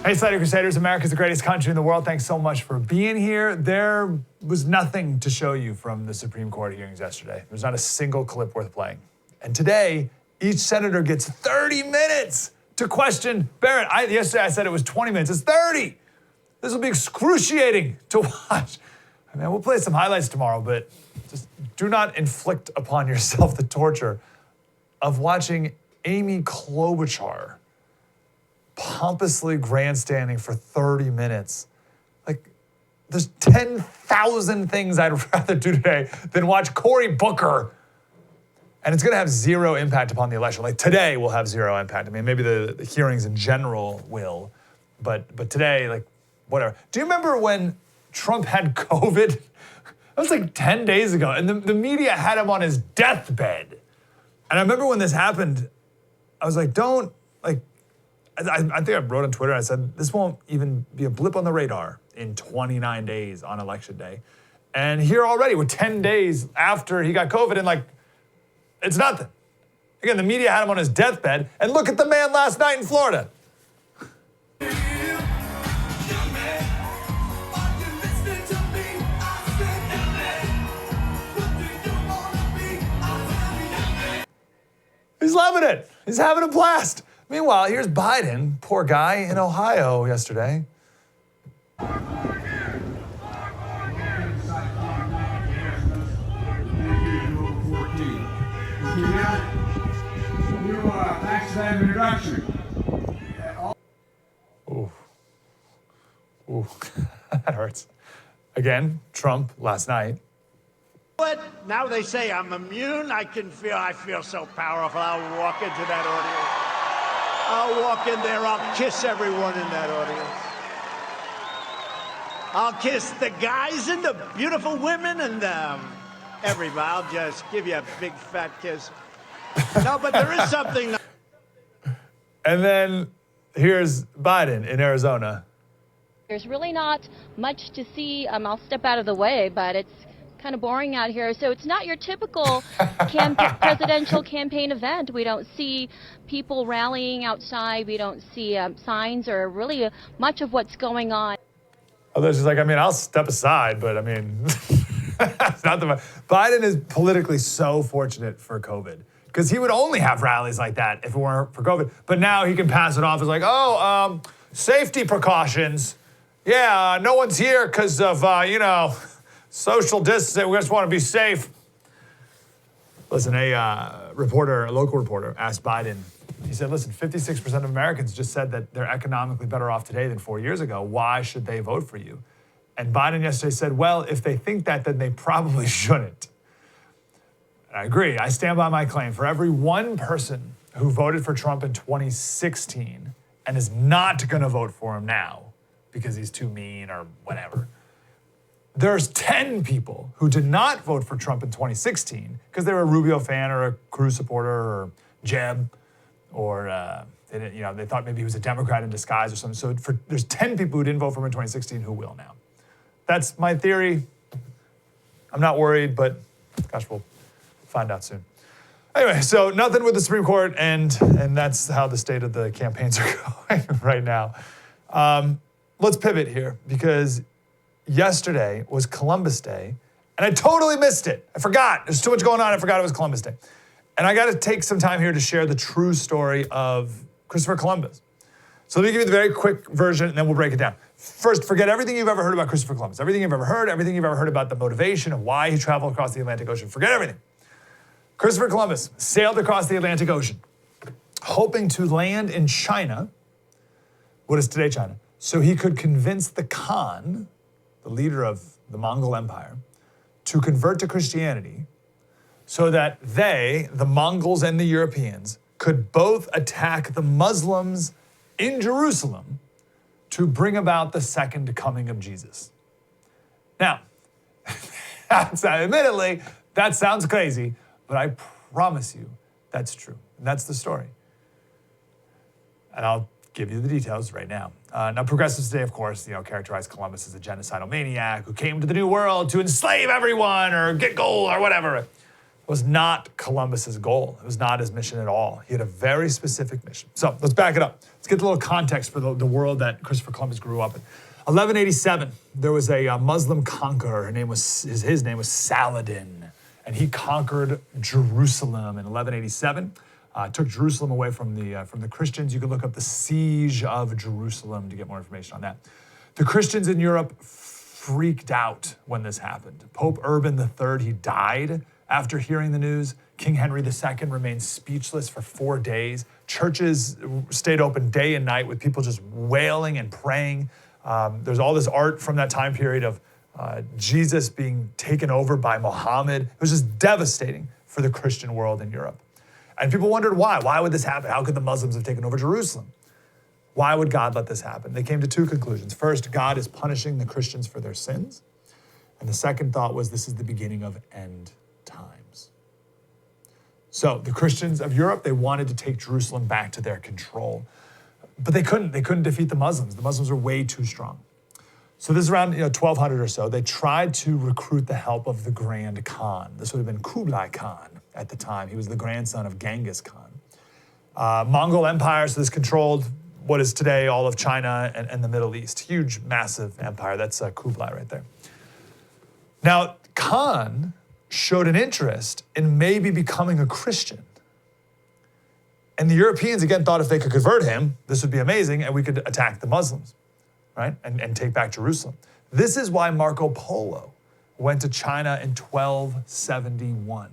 Hey, Slater Crusaders, America's the greatest country in the world. Thanks so much for being here. There was nothing to show you from the Supreme Court hearings yesterday. There's not a single clip worth playing. And today, each senator gets 30 minutes to question Barrett. Yesterday I said it was 20 minutes. It's 30. This will be excruciating to watch. I mean, we'll play some highlights tomorrow, but just do not inflict upon yourself the torture of watching Amy Klobuchar pompously grandstanding for 30 minutes. Like, there's 10,000 things I'd rather do today than watch Cory Booker. And it's going to have zero impact upon the election. Like, today will have zero impact. I mean, maybe the hearings in general will, but today, like, whatever. Do you remember when Trump had COVID? That was like 10 days ago, and the media had him on his deathbed. And I remember when this happened, I was like, I think I wrote on Twitter, I said, this won't even be a blip on the radar in 29 days on election day. And here already, we're 10 days after he got COVID, and like, it's nothing. Again, the media had him on his deathbed, and look at the man last night in Florida. He's loving it. He's having a blast. Meanwhile, here's Biden, poor guy, in Ohio yesterday. Ooh. Ooh, that hurts. Again, Trump last night. But now they say I'm immune. I feel so powerful. I'll walk into that audience. I'll walk in there. I'll kiss everyone in that audience. I'll kiss the guys and the beautiful women and everybody. I'll just give you a big fat kiss. No, but there is something. And then here's Biden in Arizona. There's really not much to see. I'll step out of the way, but it's kind of boring out here. So it's not your typical presidential campaign event. We don't see people rallying outside. We don't see signs or really much of what's going on. Although she's like, I mean, I'll step aside, but I mean, it's not the Biden is politically so fortunate for COVID, because he would only have rallies like that if it weren't for COVID. But now he can pass it off as like, safety precautions. Yeah, no one's here because of, social distancing. We just want to be safe. Listen, a local reporter asked Biden, he said, listen, 56% of Americans just said that they're economically better off today than 4 years ago. Why should they vote for you? And Biden yesterday said, well, if they think that, then they probably shouldn't. And I agree. I stand by my claim. For every one person who voted for Trump in 2016 and is not going to vote for him now because he's too mean or whatever, there's 10 people who did not vote for Trump in 2016 because they were a Rubio fan or a Cruz supporter or Jeb, or they thought maybe he was a Democrat in disguise or something. So there's 10 people who didn't vote for him in 2016 who will now. That's my theory. I'm not worried, but gosh, we'll find out soon. Anyway, so nothing with the Supreme Court, and that's how the state of the campaigns are going right now. Let's pivot here, because yesterday was Columbus Day, and I totally missed it. I forgot. There's too much going on. I forgot it was Columbus Day. And I got to take some time here to share the true story of Christopher Columbus. So let me give you the very quick version, and then we'll break it down. First, forget everything you've ever heard about Christopher Columbus. Everything you've ever heard about the motivation of why he traveled across the Atlantic Ocean. Forget everything. Christopher Columbus sailed across the Atlantic Ocean, hoping to land in China, what is today China, so he could convince the Khan, the leader of the Mongol Empire, to convert to Christianity so that they, the Mongols and the Europeans, could both attack the Muslims in Jerusalem to bring about the second coming of Jesus. Now, admittedly, that sounds crazy, but I promise you that's true. And that's the story. And I'll give you the details right now. Now, progressives today, of course, characterize Columbus as a genocidal maniac who came to the New World to enslave everyone or get gold or whatever. was not Columbus's goal. It was not his mission at all. He had a very specific mission. So let's back it up. Let's get a little context for the world that Christopher Columbus grew up in. 1187, there was a Muslim conqueror. His name was Saladin, and he conquered Jerusalem in 1187. Took Jerusalem away from the Christians. You can look up the siege of Jerusalem to get more information on that. The Christians in Europe freaked out when this happened. Pope Urban III, he died after hearing the news. King Henry II remained speechless for 4 days. Churches stayed open day and night with people just wailing and praying. There's all this art from that time period of Jesus being taken over by Muhammad. It was just devastating for the Christian world in Europe. And people wondered why. Why would this happen? How could the Muslims have taken over Jerusalem? Why would God let this happen? They came to two conclusions. First, God is punishing the Christians for their sins. And the second thought was this is the beginning of end times. So the Christians of Europe, they wanted to take Jerusalem back to their control. But they couldn't. They couldn't defeat the Muslims. The Muslims were way too strong. So this is around 1200 or so. They tried to recruit the help of the Grand Khan. This would have been Kublai Khan at the time. He was the grandson of Genghis Khan. Mongol Empire, so this controlled what is today all of China and the Middle East. Huge, massive empire. That's Kublai right there. Now, Khan showed an interest in maybe becoming a Christian. And the Europeans, again, thought if they could convert him, this would be amazing, and we could attack the Muslims, right? And take back Jerusalem. This is why Marco Polo went to China in 1271.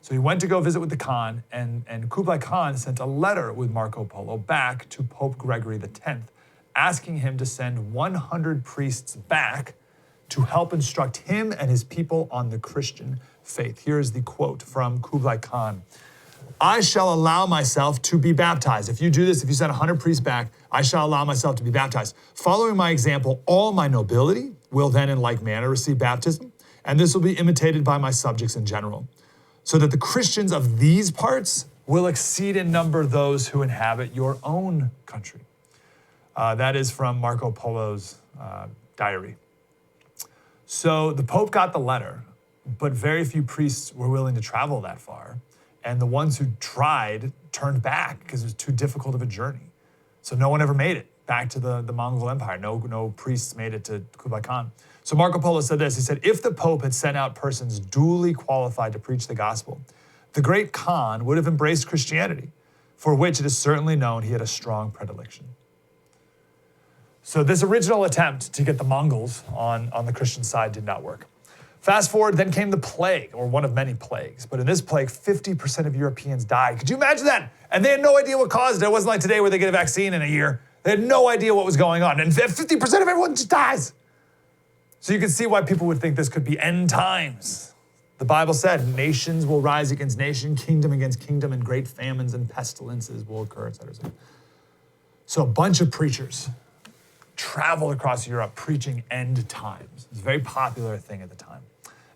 So he went to go visit with the Khan, and Kublai Khan sent a letter with Marco Polo back to Pope Gregory X, asking him to send 100 priests back to help instruct him and his people on the Christian faith. Here's the quote from Kublai Khan. I shall allow myself to be baptized. If you do this, if you send 100 priests back, I shall allow myself to be baptized. Following my example, all my nobility will then in like manner receive baptism, and this will be imitated by my subjects in general, so that the Christians of these parts will exceed in number those who inhabit your own country. That is from Marco Polo's diary. So the Pope got the letter, but very few priests were willing to travel that far. And the ones who tried turned back because it was too difficult of a journey. So no one ever made it back to the Mongol Empire. No priests made it to Kublai Khan. So Marco Polo said this. He said, if the Pope had sent out persons duly qualified to preach the gospel, the great Khan would have embraced Christianity, for which it is certainly known he had a strong predilection. So this original attempt to get the Mongols on the Christian side did not work. Fast forward, then came the plague, or one of many plagues. But in this plague, 50% of Europeans died. Could you imagine that? And they had no idea what caused it. It wasn't like today where they get a vaccine in a year. They had no idea what was going on. And 50% of everyone just dies. So you can see why people would think this could be end times. The Bible said, nations will rise against nation, kingdom against kingdom, and great famines and pestilences will occur, et cetera, et cetera. So a bunch of preachers traveled across Europe preaching end times. It's a very popular thing at the time.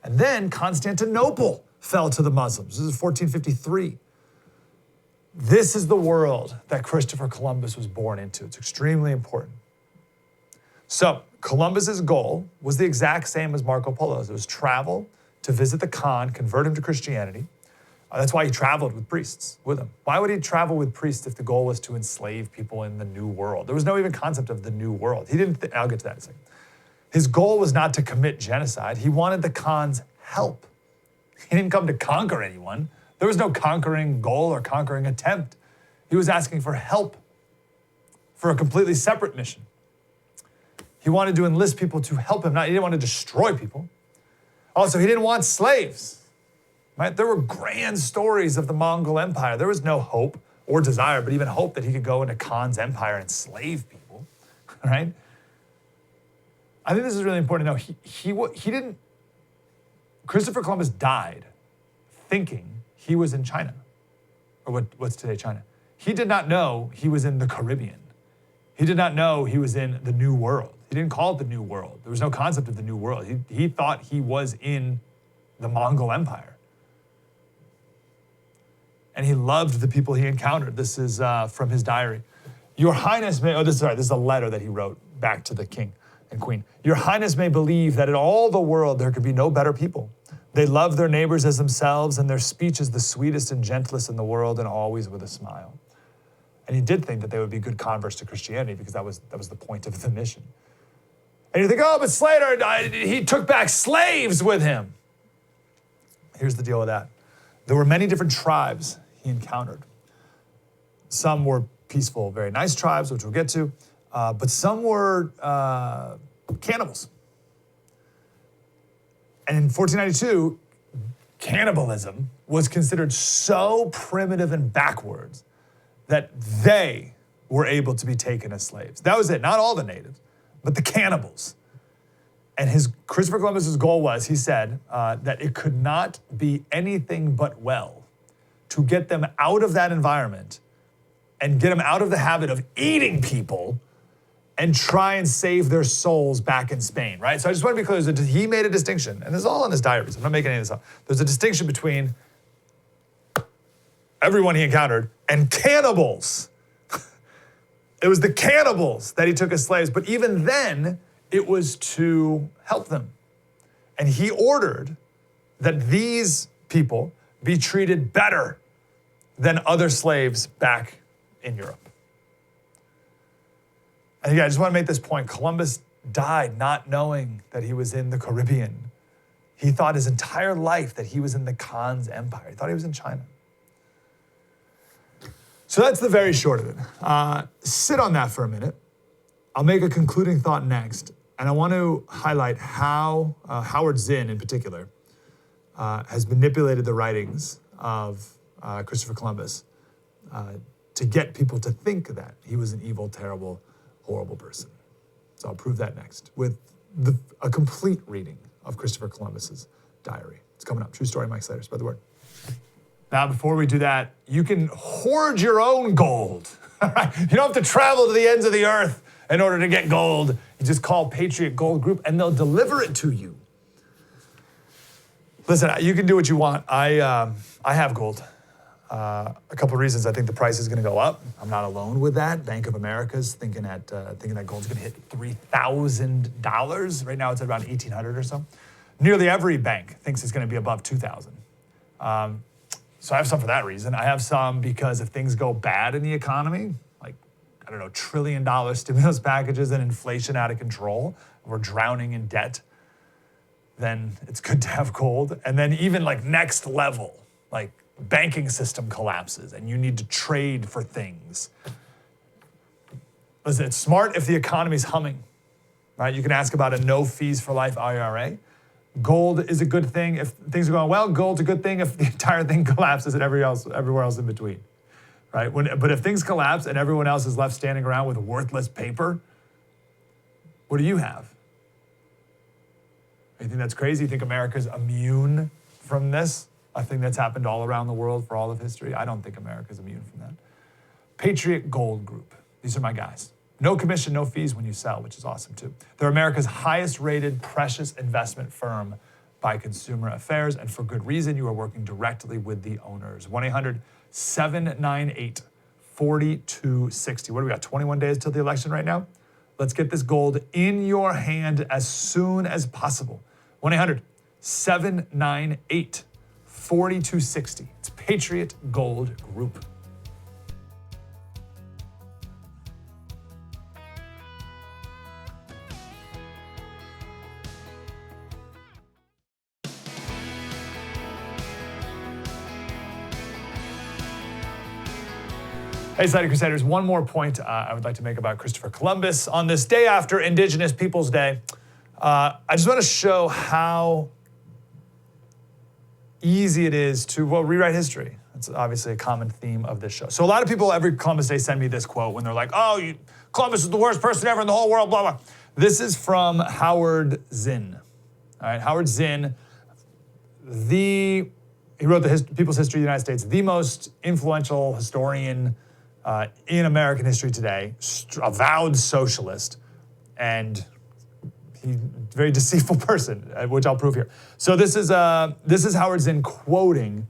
And then Constantinople fell to the Muslims. This is 1453. This is the world that Christopher Columbus was born into. It's extremely important. So Columbus's goal was the exact same as Marco Polo's. It was travel to visit the Khan, convert him to Christianity. That's why he traveled with priests with him. Why would he travel with priests if the goal was to enslave people in the New World? There was no even concept of the New World. He didn't. I'll get to that in a second. His goal was not to commit genocide. He wanted the Khan's help. He didn't come to conquer anyone. There was no conquering goal or conquering attempt. He was asking for help for a completely separate mission. He wanted to enlist people to help him. He didn't want to destroy people. Also, he didn't want slaves. Right? There were grand stories of the Mongol Empire. There was no hope or desire, but even hope that he could go into Khan's empire and enslave people. Right? I think this is really important to know. He didn't. Christopher Columbus died thinking he was in China, or what's today China. He did not know he was in the Caribbean. He did not know he was in the New World. He didn't call it the New World. There was no concept of the New World. He thought he was in the Mongol Empire. And he loved the people he encountered. This is from his diary. Your Highness may, this is a letter that he wrote back to the king and queen. Your Highness may believe that in all the world there could be no better people They love their neighbors as themselves, and their speech is the sweetest and gentlest in the world, and always with a smile. And he did think that they would be good converts to Christianity because that was the point of the mission. And you think, oh, but Slater, he took back slaves with him. Here's the deal with that. There were many different tribes he encountered. Some were peaceful, very nice tribes, which we'll get to, but some were cannibals. And in 1492, cannibalism was considered so primitive and backwards that they were able to be taken as slaves. That was it, not all the natives, but the cannibals. And Christopher Columbus's goal was, he said, that it could not be anything but well to get them out of that environment and get them out of the habit of eating people and try and save their souls back in Spain, right? So I just want to be clear, he made a distinction, and this is all in his diaries. I'm not making any of this up. There's a distinction between everyone he encountered and cannibals. It was the cannibals that he took as slaves, but even then, it was to help them. And he ordered that these people be treated better than other slaves back in Europe. And again, I just want to make this point. Columbus died not knowing that he was in the Caribbean. He thought his entire life that he was in the Khan's empire. He thought he was in China. So that's the very short of it. Sit on that for a minute. I'll make a concluding thought next. And I want to highlight how Howard Zinn, in particular, has manipulated the writings of Christopher Columbus to get people to think that he was an evil, terrible, horrible person. So I'll prove that next with a complete reading of Christopher Columbus's diary. It's coming up. True story, Mike Slater. Spread the word. Now, before we do that, you can hoard your own gold. All right? You don't have to travel to the ends of the earth in order to get gold. You just call Patriot Gold Group and they'll deliver it to you. Listen, you can do what you want. I have gold. A couple of reasons. I think the price is going to go up. I'm not alone with that. Bank of America's thinking that gold's going to hit $3,000. Right now it's at around $1,800 or so. Nearly every bank thinks it's going to be above $2,000. So I have some for that reason. I have some because if things go bad in the economy, like, I don't know, $1 trillion stimulus packages and inflation out of control, we're drowning in debt, then it's good to have gold. And then even like next level, like banking system collapses and you need to trade for things. Listen, it's smart if the economy's humming, right? You can ask about a no fees for life IRA. Gold is a good thing if things are going well. Gold's a good thing if the entire thing collapses and everywhere else in between, right? But if things collapse and everyone else is left standing around with worthless paper, what do you have? You think that's crazy? You think America's immune from this? A thing that's happened all around the world for all of history? I don't think America's immune from that. Patriot Gold Group. These are my guys. No commission, no fees when you sell, which is awesome too. They're America's highest rated precious investment firm by Consumer Affairs, and for good reason. You are working directly with the owners. 1-800-798-4260. What do we got, 21 days till the election right now? Let's get this gold in your hand as soon as possible. 1-800-798-4260. It's Patriot Gold Group. Hey, Slater Crusaders, one more point I would like to make about Christopher Columbus. On this day after Indigenous Peoples Day, I just want to show how easy it is to, rewrite history. That's obviously a common theme of this show. So a lot of people every Columbus Day send me this quote when they're like, Columbus is the worst person ever in the whole world, blah, blah. This is from Howard Zinn. All right, Howard Zinn, he wrote the People's History of the United States, the most influential historian in American history today, avowed socialist, and he's a very deceitful person, which I'll prove here. So this is Howard Zinn quoting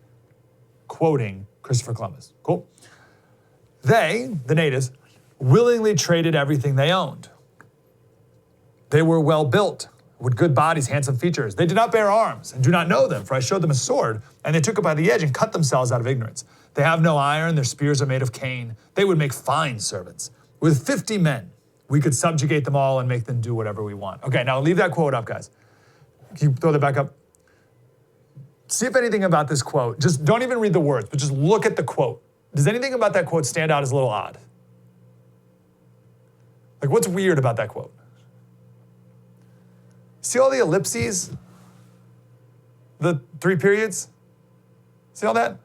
Christopher Columbus. Cool. They, the natives, willingly traded everything they owned. They were well built, with good bodies, handsome features. They did not bear arms and do not know them, for I showed them a sword, and they took it by the edge and cut themselves out of ignorance. They have no iron, their spears are made of cane. They would make fine servants. With 50 men, we could subjugate them all and make them do whatever we want. Okay, now leave that quote up, guys. Can you throw that back up? See if anything about this quote, just don't even read the words, but just look at the quote. Does anything about that quote stand out as a little odd? Like, what's weird about that quote? See all the ellipses? The 3 periods? See all that?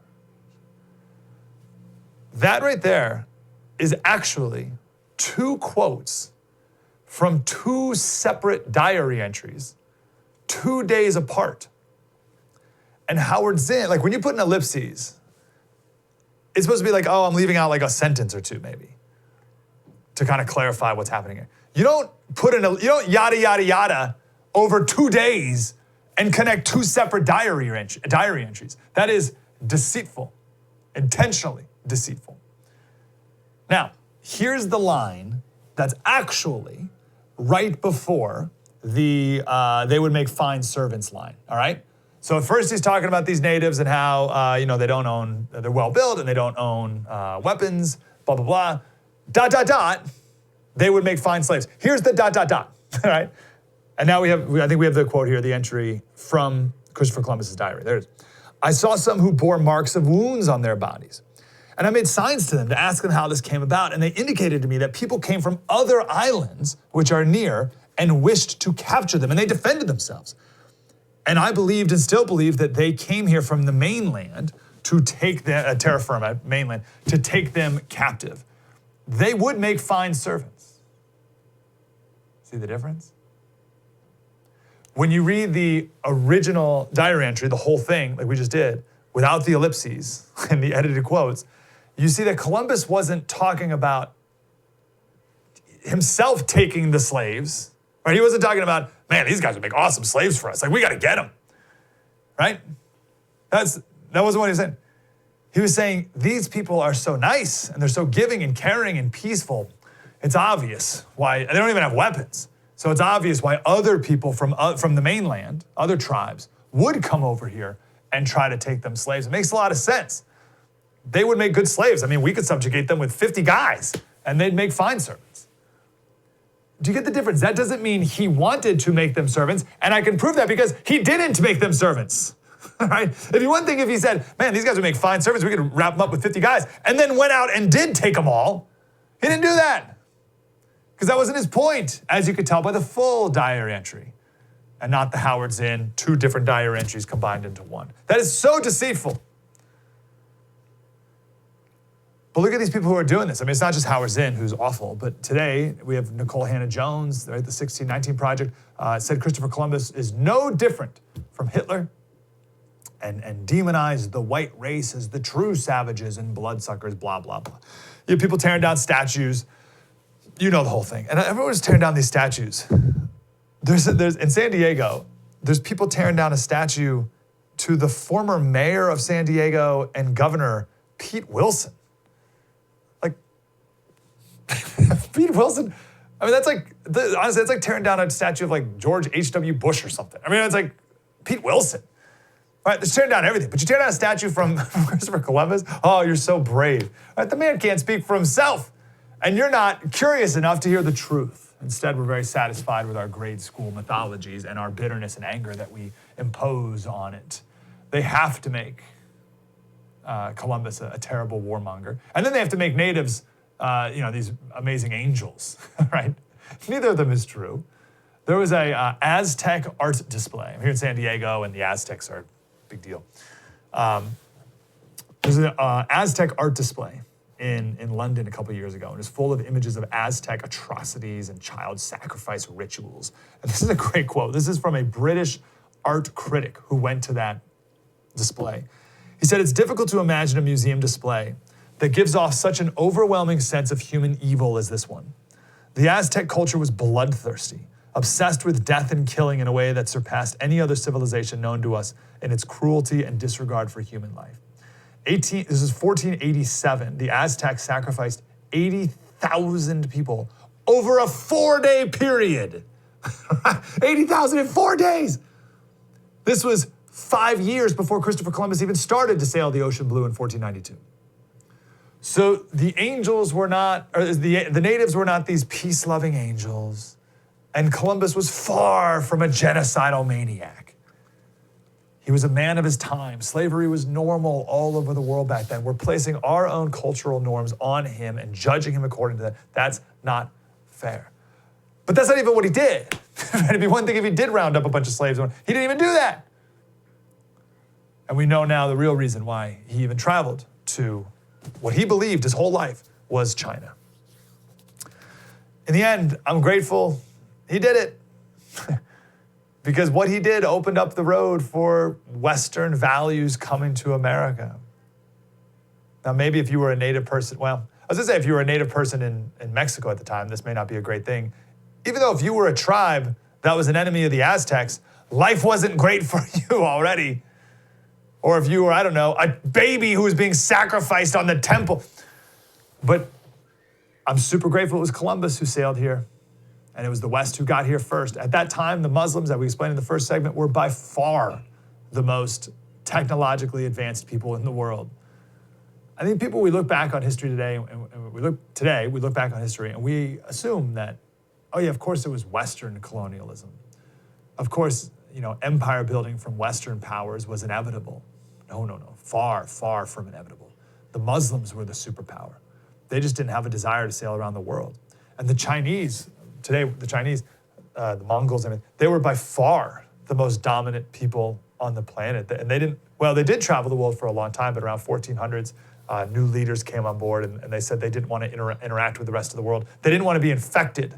That right there is actually 2 quotes from 2 separate diary entries, 2 days apart. And Howard Zinn, like when you put an ellipses, it's supposed to be like, oh, I'm leaving out like a sentence or 2 maybe to kind of clarify what's happening here. You don't yada, yada, yada over 2 days and connect 2 separate diary entries. That is deceitful, intentionally deceitful. Now, here's the line that's actually right before the they would make fine servants line, all right? So at first he's talking about these natives and how, they don't own, they're well built and they don't own weapons, blah, blah, blah. ... They would make fine slaves. Here's the ... all right? And now I think we have the quote here, the entry from Christopher Columbus's diary. There it is. I saw some who bore marks of wounds on their bodies. And I made signs to them to ask them how this came about. And they indicated to me that people came from other islands, which are near, and wished to capture them. And they defended themselves. And I believed and still believe that they came here from the mainland to take them, terra firma, mainland, to take them captive. They would make fine servants. See the difference? When you read the original diary entry, the whole thing, like we just did, without the ellipses and the edited quotes, you see that Columbus wasn't talking about himself taking the slaves, right? He wasn't talking about, man, these guys would make awesome slaves for us. Like, we got to get them, right? That wasn't what he was saying. He was saying, these people are so nice and they're so giving and caring and peaceful. It's obvious why, they don't even have weapons. So it's obvious why other people from the mainland, other tribes, would come over here and try to take them slaves. It makes a lot of sense. They would make good slaves. I mean, we could subjugate them with 50 guys and they'd make fine servants. Do you get the difference? That doesn't mean he wanted to make them servants, and I can prove that because he didn't make them servants, right? It'd be one thing if he said, man, these guys would make fine servants, we could wrap them up with 50 guys, and then went out and did take them all. He didn't do that because that wasn't his point, as you could tell by the full diary entry and not the Howard Zinn, 2 different diary entries combined into one. That is so deceitful. But look at these people who are doing this. I mean, it's not just Howard Zinn, who's awful, but today we have Nicole Hannah-Jones, right, the 1619 Project, said Christopher Columbus is no different from Hitler and demonized the white race as the true savages and bloodsuckers, blah, blah, blah. You have people tearing down statues. You know the whole thing. And everyone's tearing down these statues. There's in San Diego, there's people tearing down a statue to the former mayor of San Diego and governor, Pete Wilson. Pete Wilson, I mean, honestly, that's like tearing down a statue of like George H.W. Bush or something. I mean, it's like Pete Wilson, right? They're tearing down everything, but you tear down a statue from Christopher Columbus, oh, you're so brave. Right? The man can't speak for himself, and you're not curious enough to hear the truth. Instead, we're very satisfied with our grade school mythologies and our bitterness and anger that we impose on it. They have to make Columbus a terrible warmonger, and then they have to make natives these amazing angels, right? Neither of them is true. There was a Aztec art display. I'm here in San Diego, and the Aztecs are a big deal. There's an Aztec art display in London a couple years ago, and it's full of images of Aztec atrocities and child sacrifice rituals. And this is a great quote. This is from a British art critic who went to that display. He said, "It's difficult to imagine a museum display that gives off such an overwhelming sense of human evil as this one. The Aztec culture was bloodthirsty, obsessed with death and killing in a way that surpassed any other civilization known to us in its cruelty and disregard for human life. This is 1487. The Aztecs sacrificed 80,000 people over a 4-day period 80,000 in 4 days. This was 5 years before Christopher Columbus even started to sail the ocean blue in 1492. So the angels were not, or the natives were not these peace-loving angels, and Columbus was far from a genocidal maniac. He was a man of his time. Slavery was normal all over the world back then. We're placing our own cultural norms on him and judging him according to that. That's not fair. But that's not even what he did. It'd be one thing if he did round up a bunch of slaves. He didn't even do that. And we know now the real reason why he even traveled to what he believed his whole life was China. In the end, I'm grateful he did it. Because what he did opened up the road for Western values coming to America. Now, maybe if you were a native person, well, I was gonna say if you were a native person in Mexico at the time, this may not be a great thing. Even though if you were a tribe that was an enemy of the Aztecs, life wasn't great for you already. Or if you were, I don't know, a baby who was being sacrificed on the temple. But I'm super grateful it was Columbus who sailed here. And it was the West who got here first. At that time, the Muslims, that we explained in the first segment, were by far the most technologically advanced people in the world. I think we look back on history today, and we look back on history, and we assume that, oh yeah, of course it was Western colonialism. Of course, empire building from Western powers was inevitable. No, far, far from inevitable. The Muslims were the superpower. They just didn't have a desire to sail around the world. And the Chinese, today, the Mongols, they were by far the most dominant people on the planet. And they did travel the world for a long time, but around 1400s, new leaders came on board and they said they didn't want to interact with the rest of the world. They didn't want to be infected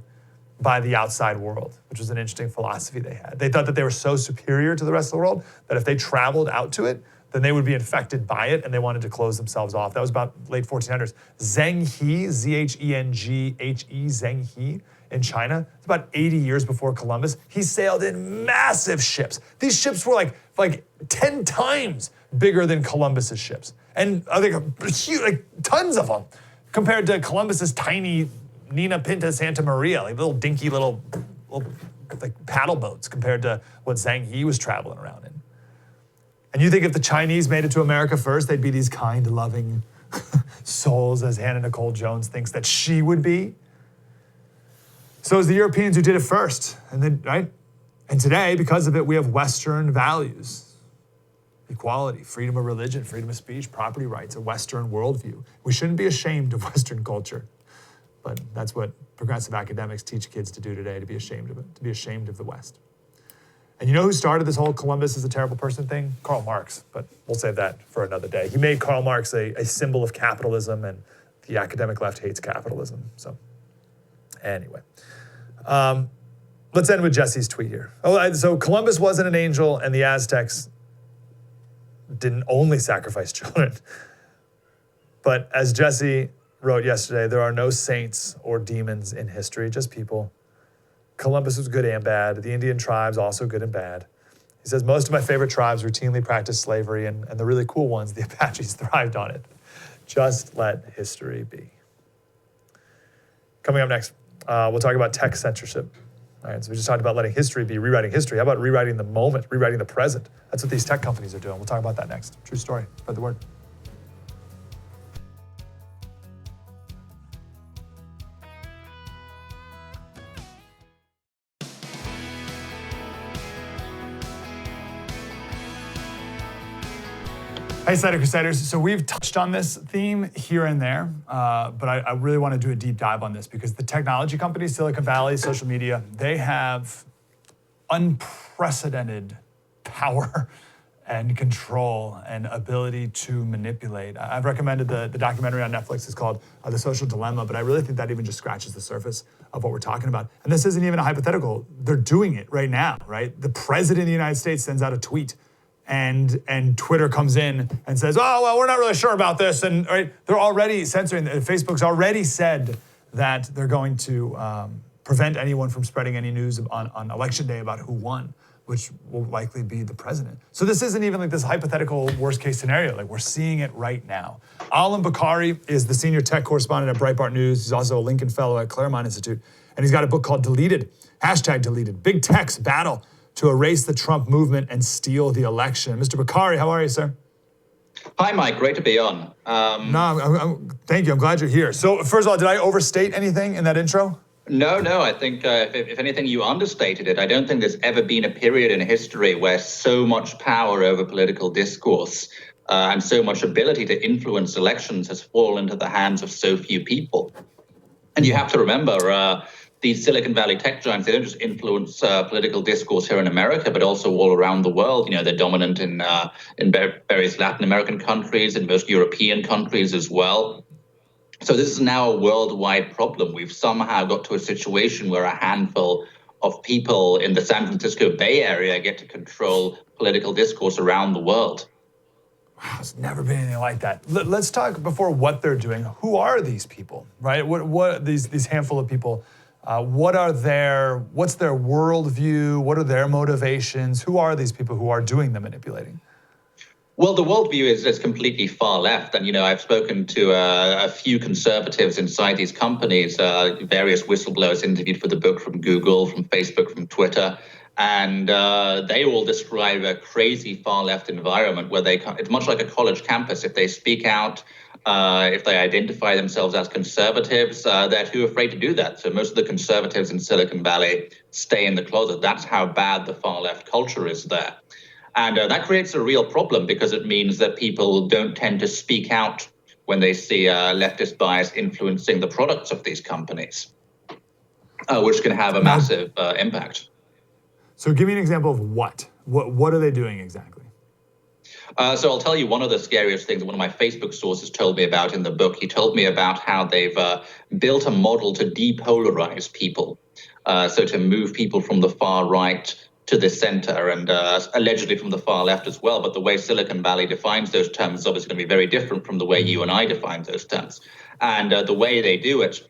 by the outside world, which was an interesting philosophy they had. They thought that they were so superior to the rest of the world that if they traveled out to it, then they would be infected by it and they wanted to close themselves off. That was about late 1400s. Zheng He, Z-H-E-N-G-H-E, Zheng He, in China, it's about 80 years before Columbus. He sailed in massive ships. These ships were like 10 times bigger than Columbus's ships. And I think huge, tons of them, compared to Columbus's tiny Nina Pinta Santa Maria, little dinky little paddle boats compared to what Zhang He was traveling around in. And you think if the Chinese made it to America first, they'd be these kind, loving souls, as Hannah Nicole Jones thinks that she would be? So it was the Europeans who did it first, right? And today, because of it, we have Western values. Equality, freedom of religion, freedom of speech, property rights, a Western worldview. We shouldn't be ashamed of Western culture. But that's what progressive academics teach kids to do today, to be ashamed of it, to be ashamed of the West. And you know who started this whole Columbus is a terrible person thing? Karl Marx, but we'll save that for another day. He made Karl Marx a symbol of capitalism, and the academic left hates capitalism. So anyway, let's end with Jesse's tweet here. So Columbus wasn't an angel, and the Aztecs didn't only sacrifice children. But as Jesse wrote yesterday, there are no saints or demons in history, just people. Columbus was good and bad. The Indian tribes also good and bad. He says, most of my favorite tribes routinely practiced slavery, and the really cool ones, the Apaches, thrived on it. Just let history be. Coming up next, we'll talk about tech censorship. All right, so we just talked about letting history be, rewriting history. How about rewriting the moment, rewriting the present? That's what these tech companies are doing. We'll talk about that next. True story. Spread the word. Hey, Slater Crusaders. So we've touched on this theme here and there, but I really want to do a deep dive on this because the technology companies, Silicon Valley, social media, they have unprecedented power and control and ability to manipulate. I've recommended the documentary on Netflix. It's called The Social Dilemma, but I really think that even just scratches the surface of what we're talking about. And this isn't even a hypothetical. They're doing it right now, right? The president of the United States sends out a tweet and Twitter comes in and says, oh, well, we're not really sure about this. And right, they're already censoring. Facebook's already said that they're going to prevent anyone from spreading any news on election day about who won, which will likely be the president. So this isn't even like this hypothetical worst case scenario. Like, we're seeing it right now. Alan Bakari is the senior tech correspondent at Breitbart News. He's also a Lincoln Fellow at Claremont Institute. And he's got a book called Deleted: Hashtag deleted. Big tech's battle to erase the Trump movement and steal the election. Mr. Bakari, how are you, sir? Hi, Mike. Great to be on. Thank you. I'm glad you're here. So first of all, did I overstate anything in that intro? No. I think if anything, you understated it. I don't think there's ever been a period in history where so much power over political discourse and so much ability to influence elections has fallen into the hands of so few people. And you have to remember, these Silicon Valley tech giants, they don't just influence political discourse here in America, but also all around the world. You know, they're dominant in various Latin American countries, in most European countries as well. So this is now a worldwide problem. We've somehow got to a situation where a handful of people in the San Francisco Bay Area get to control political discourse around the world. Wow, it's never been anything like that. Let's talk before what they're doing. Who are these people, right? What these handful of people? What's their worldview? What are their motivations? Who are these people who are doing the manipulating? Well, the worldview is completely far left. And, you know, I've spoken to a few conservatives inside these companies, various whistleblowers interviewed for the book from Google, from Facebook, from Twitter. And they all describe a crazy far left environment where it's much like a college campus. If they speak out, if they identify themselves as conservatives, they're too afraid to do that. So most of the conservatives in Silicon Valley stay in the closet. That's how bad the far left culture is there. And that creates a real problem because it means that people don't tend to speak out when they see leftist bias influencing the products of these companies, which can have a massive impact. So give me an example of what? What are they doing exactly? So I'll tell you one of the scariest things that one of my Facebook sources told me about in the book. He told me about how they've built a model to depolarize people, so to move people from the far right to the center and allegedly from the far left as well. But the way Silicon Valley defines those terms is obviously going to be very different from the way you and I define those terms. And the way they do it,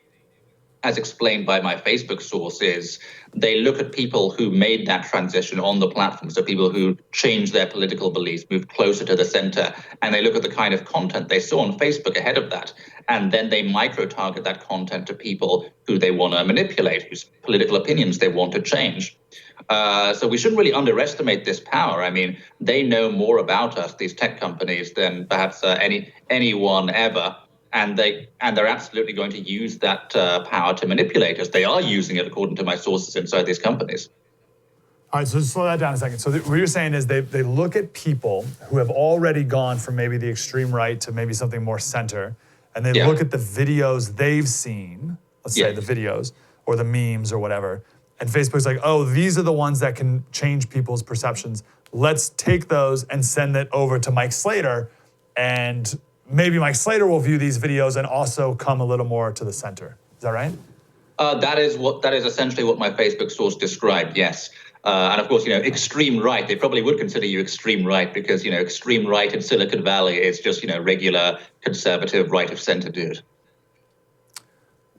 as explained by my Facebook source, is they look at people who made that transition on the platform, so people who changed their political beliefs, moved closer to the center, and they look at the kind of content they saw on Facebook ahead of that, and then they micro-target that content to people who they want to manipulate, whose political opinions they want to change. So we shouldn't really underestimate this power. I mean, they know more about us, these tech companies, than perhaps anyone ever. And they're absolutely going to use that power to manipulate us. They are using it, according to my sources inside these companies. All right, so just slow that down a second. So what you're saying is they look at people who have already gone from maybe the extreme right to maybe something more center, and they look at the videos they've seen, let's say the videos or the memes or whatever, and Facebook's like, oh, these are the ones that can change people's perceptions. Let's take those and send it over to Mike Slater, and maybe Mike Slater will view these videos and also come a little more to the center. Is that right? That is essentially what my Facebook source described, yes. And of course, you know, extreme right, they probably would consider you extreme right because, you know, extreme right in Silicon Valley is just, you know, regular conservative right of center dude.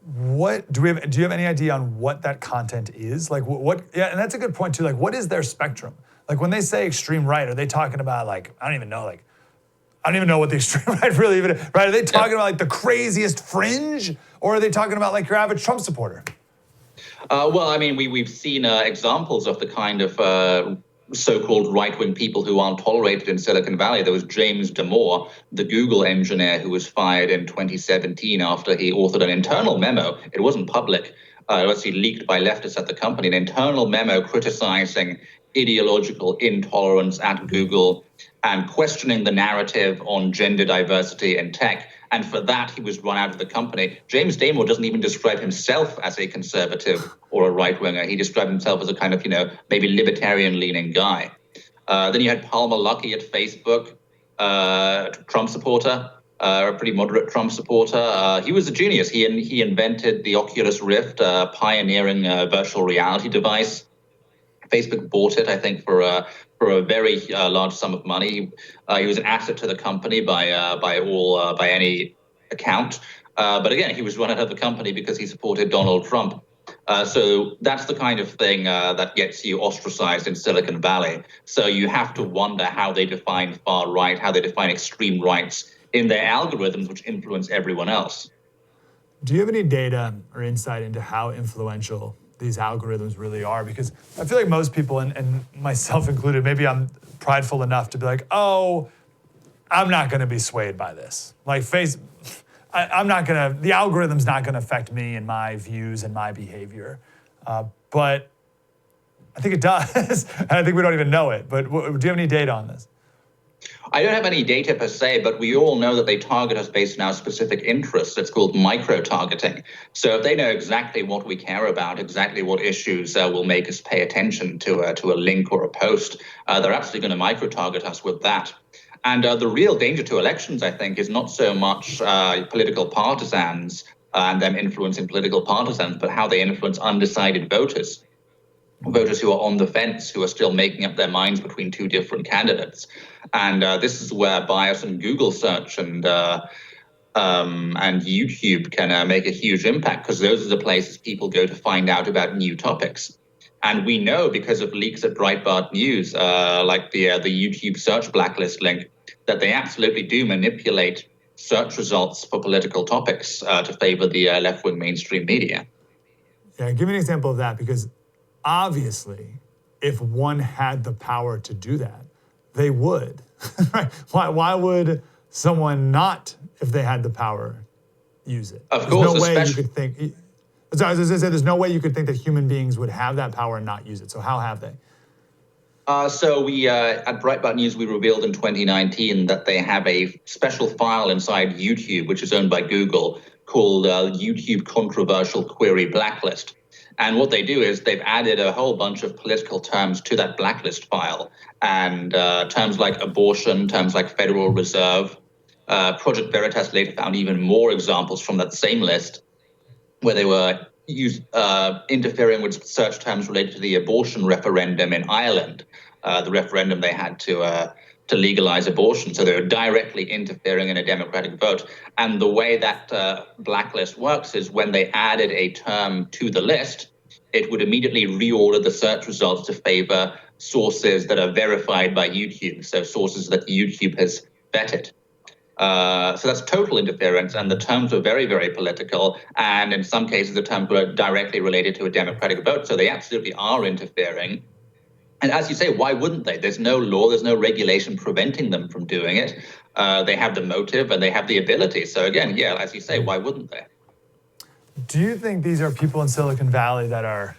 Do you have any idea on what that content is? Like yeah, and that's a good point too. Like, what is their spectrum? Like when they say extreme right, are they talking about like, I don't even know what the extreme right really even is, right? Are they talking about like the craziest fringe, or are they talking about like your average Trump supporter? Well, I mean, we've seen examples of the kind of so-called right-wing people who aren't tolerated in Silicon Valley. There was James Damore, the Google engineer who was fired in 2017 after he authored an internal memo. It wasn't public. It was actually leaked by leftists at the company, an internal memo criticizing ideological intolerance at Google and questioning the narrative on gender diversity in tech. And for that, he was run out of the company. James Damore doesn't even describe himself as a conservative or a right-winger. He described himself as a kind of, you know, maybe libertarian-leaning guy. Then you had Palmer Luckey at Facebook, Trump supporter, a pretty moderate Trump supporter. He was a genius. He invented the Oculus Rift, a pioneering virtual reality device. Facebook bought it, I think, for a very large sum of money. He was an asset to the company by any account. But again, he was run out of the company because he supported Donald Trump. So that's the kind of thing that gets you ostracized in Silicon Valley. So you have to wonder how they define far right, how they define extreme rights in their algorithms, which influence everyone else. Do you have any data or insight into how influential these algorithms really are, because I feel like most people, and myself included, maybe I'm prideful enough to be like, oh, I'm not going to be swayed by this. Like I'm not going to, the algorithm's not going to affect me and my views and my behavior. But I think it does. And I think we don't even know it. But do you have any data on this? I don't have any data per se, but we all know that they target us based on our specific interests. It's called micro-targeting. So if they know exactly what we care about, exactly what issues will make us pay attention to a link or a post, they're absolutely going to micro-target us with that. And the real danger to elections, I think, is not so much political partisans and them influencing political partisans, but how they influence undecided voters who are on the fence, who are still making up their minds between two different candidates. And this is where bias in Google search and YouTube can make a huge impact, because those are the places people go to find out about new topics. And we know, because of leaks at Breitbart News, like the YouTube search blacklist link, that they absolutely do manipulate search results for political topics to favor the left-wing mainstream media. Yeah, give me an example of that, because obviously, if one had the power to do that, they would. Right? Why would someone not, if they had the power, use it? Of course, there's no way you could think. So I was going to say, there's no way you could think that human beings would have that power and not use it. So how have they? So we at Breitbart News, we revealed in 2019 that they have a special file inside YouTube, which is owned by Google, called YouTube Controversial Query Blacklist. And what they do is they've added a whole bunch of political terms to that blacklist file, and terms like abortion, terms like Federal Reserve. Project Veritas later found even more examples from that same list where they were interfering with search terms related to the abortion referendum in Ireland, the referendum they had to legalize abortion. So they were directly interfering in a democratic vote. And the way that blacklist works is when they added a term to the list, it would immediately reorder the search results to favor sources that are verified by YouTube, so sources that YouTube has vetted. So that's total interference, and the terms were very, very political, and in some cases the terms were directly related to a democratic vote, so they absolutely are interfering. And as you say, why wouldn't they? There's no law, there's no regulation preventing them from doing it. They have the motive and they have the ability. So again, yeah, as you say, why wouldn't they? Do you think these are people in Silicon Valley that are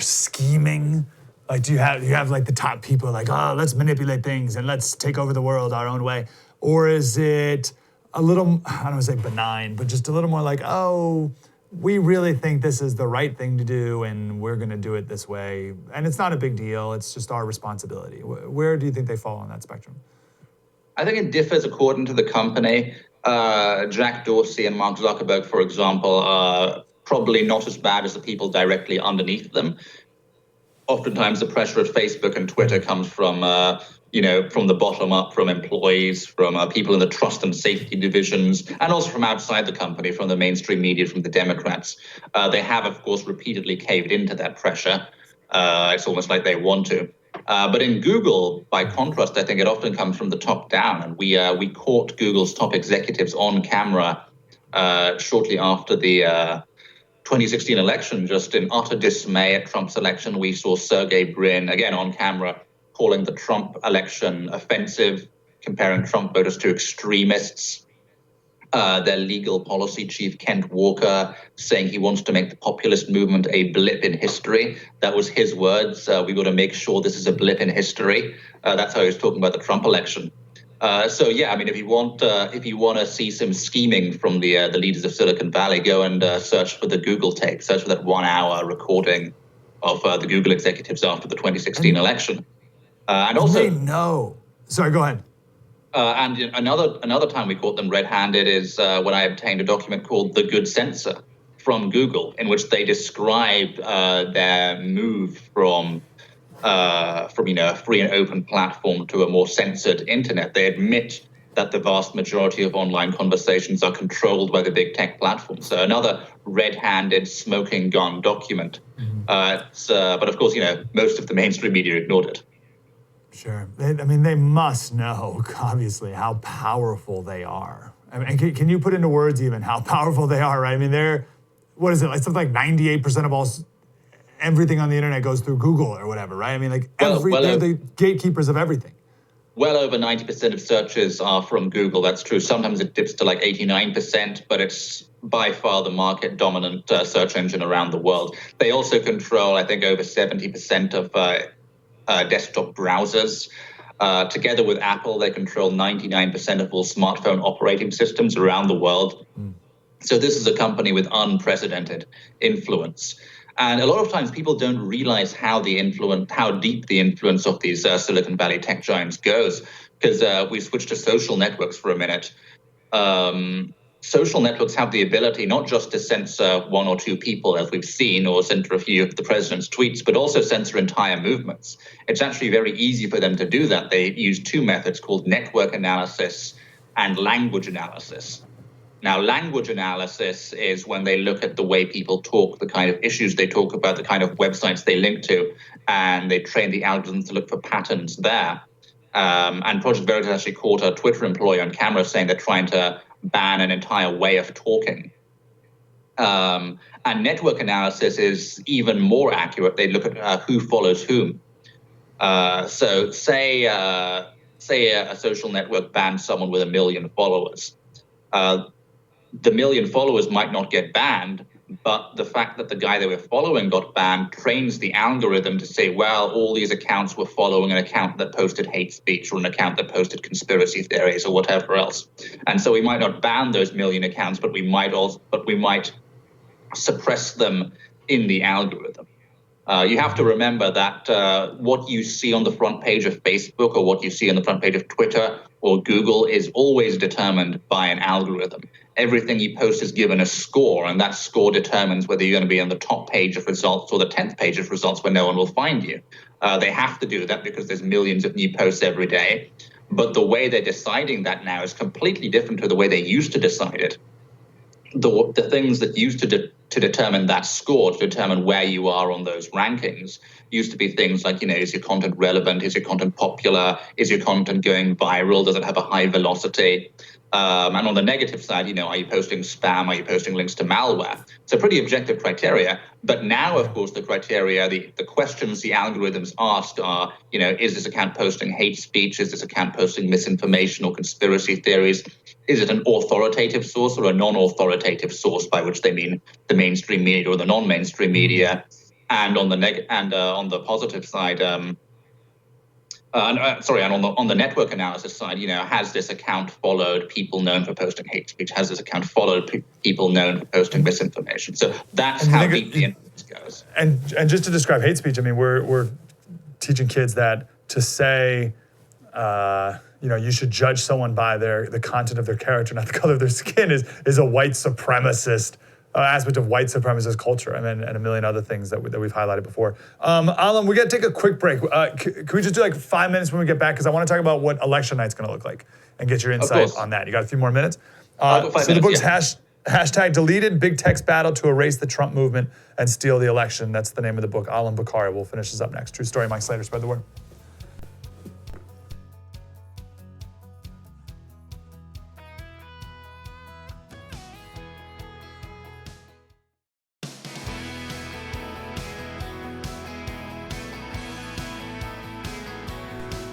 scheming? Like, do you have like the top people like, oh, let's manipulate things and let's take over the world our own way? Or is it a little, I don't want to say benign, but just a little more like, oh, we really think this is the right thing to do and we're going to do it this way. And it's not a big deal. It's just our responsibility. Where do you think they fall on that spectrum? I think it differs according to the company. Jack Dorsey and Mark Zuckerberg, for example, are probably not as bad as the people directly underneath them. Oftentimes the pressure at Facebook and Twitter comes from from the bottom up, from employees, from people in the trust and safety divisions, and also from outside the company, from the mainstream media, from the Democrats. They have, of course, repeatedly caved into that pressure. It's almost like they want to. But in Google, by contrast, I think it often comes from the top down. And we caught Google's top executives on camera shortly after the 2016 election, just in utter dismay at Trump's election. We saw Sergey Brin, again on camera, calling the Trump election offensive, comparing Trump voters to extremists. Their legal policy chief, Kent Walker, saying he wants to make the populist movement a blip in history. That was his words. We've got to make sure this is a blip in history. That's how he was talking about the Trump election. So yeah, I mean, if you want to see some scheming from the leaders of Silicon Valley, go and search for the Google tape. Search for that 1 hour recording of the Google executives after the 2016 election. And also, they know. Sorry, go ahead. And another time we caught them red-handed is when I obtained a document called The Good Censor from Google, in which they described their move from a free and open platform to a more censored internet. They admit that the vast majority of online conversations are controlled by the big tech platforms. So another red-handed smoking gun document. But of course, most of the mainstream media ignored it. Sure. They must know, obviously, how powerful they are. I mean, can you put into words even how powerful they are, right? I mean, they're, what is it, like something like 98% of all everything on the internet goes through Google or whatever, right? I mean, like they're the gatekeepers of everything. Well over 90% of searches are from Google. That's true. Sometimes it dips to like 89%, but it's by far the market dominant search engine around the world. They also control, I think, over 70% of desktop browsers. Together with Apple, they control 99% of all smartphone operating systems around the world. So this is a company with unprecedented influence. And a lot of times people don't realize how deep the influence of these Silicon Valley tech giants goes, because we switched to social networks for a minute. Social networks have the ability not just to censor one or two people, as we've seen, or censor a few of the president's tweets, but also censor entire movements. It's actually very easy for them to do that. They use two methods called network analysis and language analysis. Now, language analysis is when they look at the way people talk, the kind of issues they talk about, the kind of websites they link to, and they train the algorithms to look for patterns there. And Project Veritas actually caught a Twitter employee on camera saying they're trying to ban an entire way of talking. And network analysis is even more accurate. They look at who follows whom. So say a social network bans someone with 1 million followers. The 1 million followers might not get banned, but the fact that the guy they were following got banned trains the algorithm to say, well, all these accounts were following an account that posted hate speech or an account that posted conspiracy theories or whatever else. And so we might not ban those 1 million accounts, but we might suppress them in the algorithm. You have to remember that what you see on the front page of Facebook or what you see on the front page of Twitter or Google is always determined by an algorithm. Everything you post is given a score, and that score determines whether you're going to be on the top page of results or the 10th page of results where no one will find you. They have to do that because there's millions of new posts every day. But the way they're deciding that now is completely different to the way they used to decide it. The things that used to determine that score, to determine where you are on those rankings, used to be things like, is your content relevant? Is your content popular? Is your content going viral? Does it have a high velocity? And on the negative side, are you posting spam? Are you posting links to malware? So pretty objective criteria. But now, of course, the criteria, the questions the algorithms ask are, is this account posting hate speech? Is this account posting misinformation or conspiracy theories? Is it an authoritative source or a non-authoritative source, by which they mean the mainstream media or the non-mainstream media? And on the positive side, and on the network analysis side, has this account followed people known for posting hate speech? Has this account followed people known for posting misinformation? So that's how deep the influence goes. And just to describe hate speech, I mean, we're teaching kids that to say, you should judge someone by the content of their character, not the color of their skin, is a white supremacist aspect of white supremacist culture, and a million other things that we've highlighted before. Alan, we got to take a quick break. Can we just do like 5 minutes when we get back? Because I want to talk about what election night's going to look like and get your insight on that. You got a few more minutes? The book's hashtag deleted, big tech's battle to erase the Trump movement and steal the election. That's the name of the book. Alan Bakari will finish this up next. True story, Mike Slater, spread the word.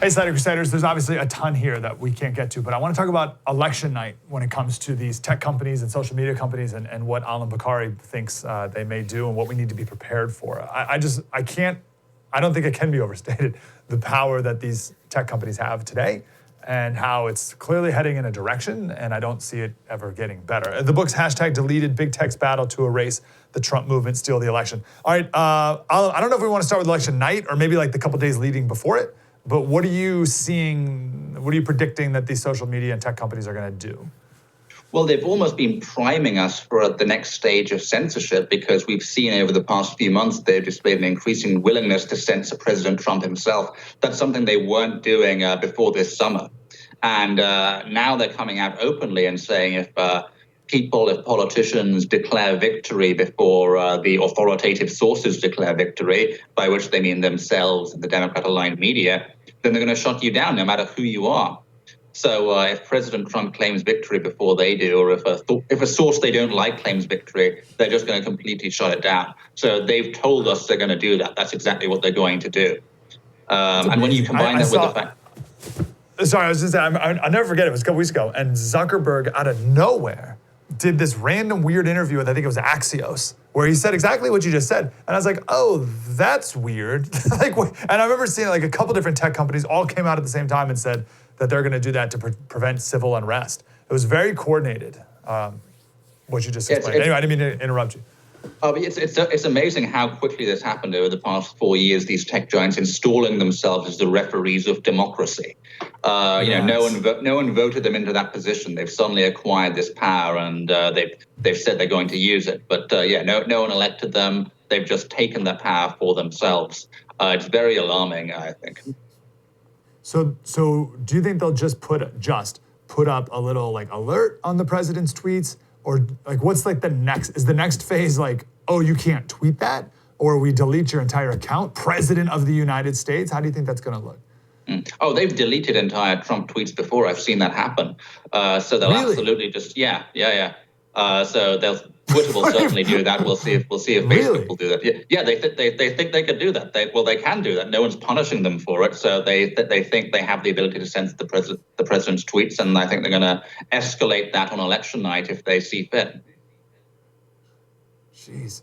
Hey, Slater Crusaders, there's obviously a ton here that we can't get to, but I want to talk about election night when it comes to these tech companies and social media companies and what Alan Bakari thinks they may do and what we need to be prepared for. I don't think it can be overstated, the power that these tech companies have today and how it's clearly heading in a direction, and I don't see it ever getting better. The book's hashtag deleted, big tech's battle to erase the Trump movement, steal the election. All right, I don't know if we want to start with election night or maybe like the couple days leading before it. But what are you seeing, what are you predicting that these social media and tech companies are going to do? Well, they've almost been priming us for the next stage of censorship, because we've seen over the past few months they've displayed an increasing willingness to censor President Trump himself. That's something they weren't doing before this summer. And now they're coming out openly and saying if politicians declare victory before the authoritative sources declare victory, by which they mean themselves and the Democrat-aligned media, then they're going to shut you down no matter who you are. So if President Trump claims victory before they do, or if a source they don't like claims victory, they're just going to completely shut it down. So they've told us they're going to do that. That's exactly what they're going to do. And when you combine that with the fact... Sorry, I was just saying, I'll never forget it. It was a couple weeks ago, and Zuckerberg, out of nowhere, did this random weird interview with, I think it was Axios, where he said exactly what you just said. And I was like, oh, that's weird. And I remember seeing like a couple different tech companies all came out at the same time and said that they're going to do that to prevent civil unrest. It was very coordinated, what you just explained. Anyway, I didn't mean to interrupt you. It's amazing how quickly this happened over the past 4 years, these tech giants installing themselves as the referees of democracy. No one voted them into that position. They've suddenly acquired this power, and they've said they're going to use it. But no one elected them. They've just taken that power for themselves. It's very alarming, I think. So do you think they'll just put up a little like alert on the president's tweets? Or like, what's like the next, is the next phase like, oh, you can't tweet that? Or we delete your entire account, President of the United States? How do you think that's gonna look? Oh, they've deleted entire Trump tweets before. I've seen that happen. So they'll absolutely just, so Twitter will certainly do that. We'll see if Facebook will do that. Yeah, they think they could do that. They can do that. No one's punishing them for it. So they think they have the ability to censor the president's tweets, and I think they're going to escalate that on election night if they see fit. Jeez,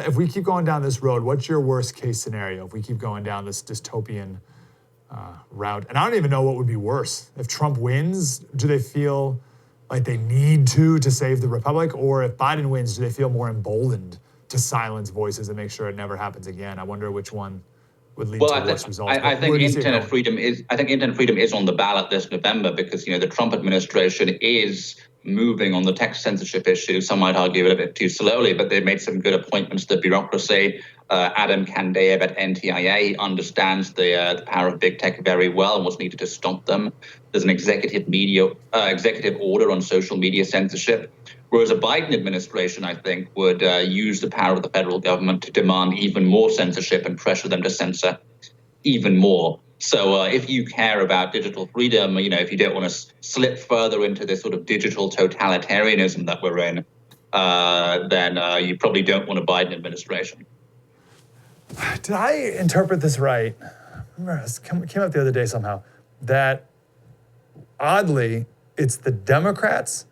if we keep going down this road, what's your worst case scenario? If we keep going down this dystopian route, and I don't even know what would be worse. If Trump wins, do they feel like they need to save the republic? Or if Biden wins, do they feel more emboldened to silence voices and make sure it never happens again? I wonder which one would lead to worse results. I think internet freedom is on the ballot this November, because the Trump administration is moving on the tech censorship issue. Some might argue it a bit too slowly, but they've made some good appointments to the bureaucracy. Adam Kandeyev at NTIA understands the power of big tech very well and what's needed to stop them. There's an executive order on social media censorship, whereas a Biden administration, I think, would use the power of the federal government to demand even more censorship and pressure them to censor even more. So if you care about digital freedom, if you don't want to slip further into this sort of digital totalitarianism that we're in, then you probably don't want a Biden administration. Did I interpret this right? I remember it came up the other day somehow, that oddly, it's the Democrats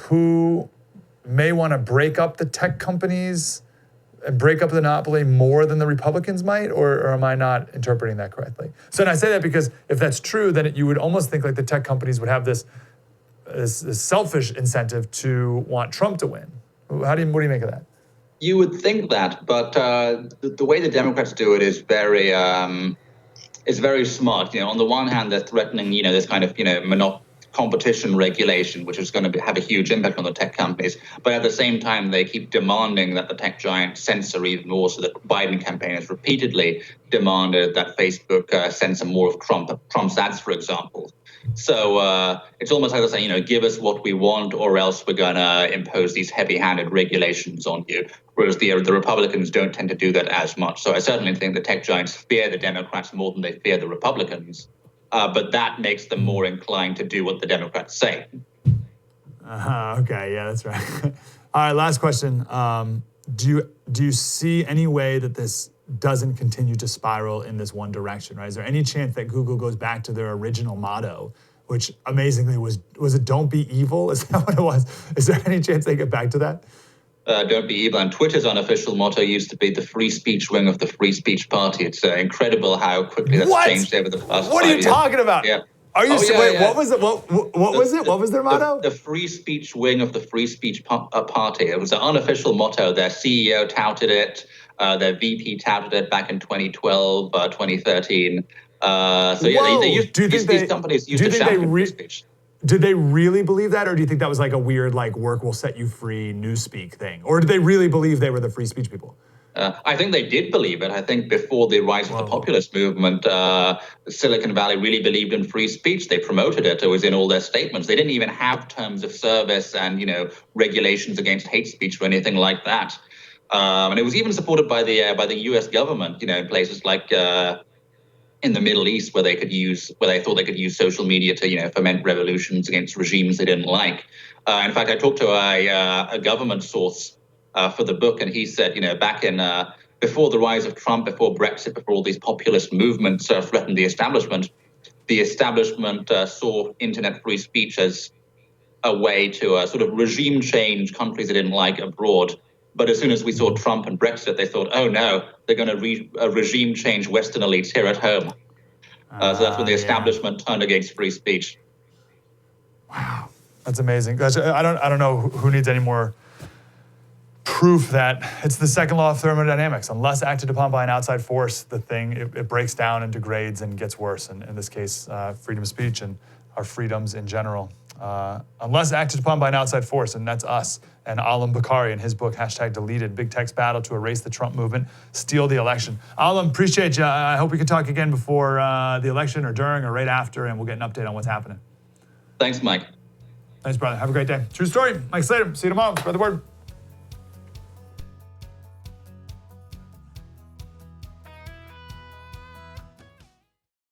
who may want to break up the tech companies and break up the monopoly more than the Republicans might, or am I not interpreting that correctly? So, and I say that because if that's true, then you would almost think like the tech companies would have this selfish incentive to want Trump to win. What do you make of that? You would think that, but the way the Democrats do it is very smart. On the one hand, they're threatening, this kind of, competition regulation, which is going to have a huge impact on the tech companies. But at the same time, they keep demanding that the tech giants censor even more. So the Biden campaign has repeatedly demanded that Facebook censor more of Trump's ads, for example. So it's almost like they're saying, give us what we want, or else we're going to impose these heavy-handed regulations on you. Whereas the Republicans don't tend to do that as much. So I certainly think the tech giants fear the Democrats more than they fear the Republicans. But that makes them more inclined to do what the Democrats say. Okay, yeah, that's right. All right, last question. Do you see any way that this doesn't continue to spiral in this one direction, right? Is there any chance that Google goes back to their original motto, which amazingly was it "Don't be evil"? Is that what it was? Is there any chance they get back to that? Don't be evil. And Twitter's unofficial motto used to be the free speech wing of the free speech party. It's incredible how quickly that's changed over the past 5 years. What are you talking about? Yeah. Are you What was it? What was it? What was their motto? The free speech wing of the free speech party. It was an unofficial motto. Their CEO touted it. Their VP touted it back in 2012, 2013. These companies used to shout for free speech. Did they really believe that, or do you think that was like a weird, like, work will set you free newspeak thing? Or did they really believe they were the free speech people? I think they did believe it. I think before the rise of the populist movement, Silicon Valley really believed in free speech. They promoted it. It was in all their statements. They didn't even have terms of service and, regulations against hate speech or anything like that. And it was even supported by the U.S. government, in places like in the Middle East where they thought they could use social media to, foment revolutions against regimes they didn't like. In fact, I talked to a government source for the book, and he said, back in before the rise of Trump, before Brexit, before all these populist movements threatened the establishment saw internet free speech as a way to sort of regime change countries they didn't like abroad. But as soon as we saw Trump and Brexit, they thought, oh no, they're going to regime change Western elites here at home. So that's when the establishment turned against free speech. Wow, that's amazing. I don't know who needs any more proof that it's the second law of thermodynamics. Unless acted upon by an outside force, the thing, it breaks down and degrades and gets worse. And in this case, freedom of speech and our freedoms in general. Unless acted upon by an outside force, and that's us. And Alam Bakari in his book, #deleted, Big Tech's Battle to Erase the Trump Movement, Steal the Election. Alam, appreciate you. I hope we can talk again before the election or during or right after, and we'll get an update on what's happening. Thanks, Mike. Thanks, brother. Have a great day. True story. Mike Slater. See you tomorrow. Spread the word.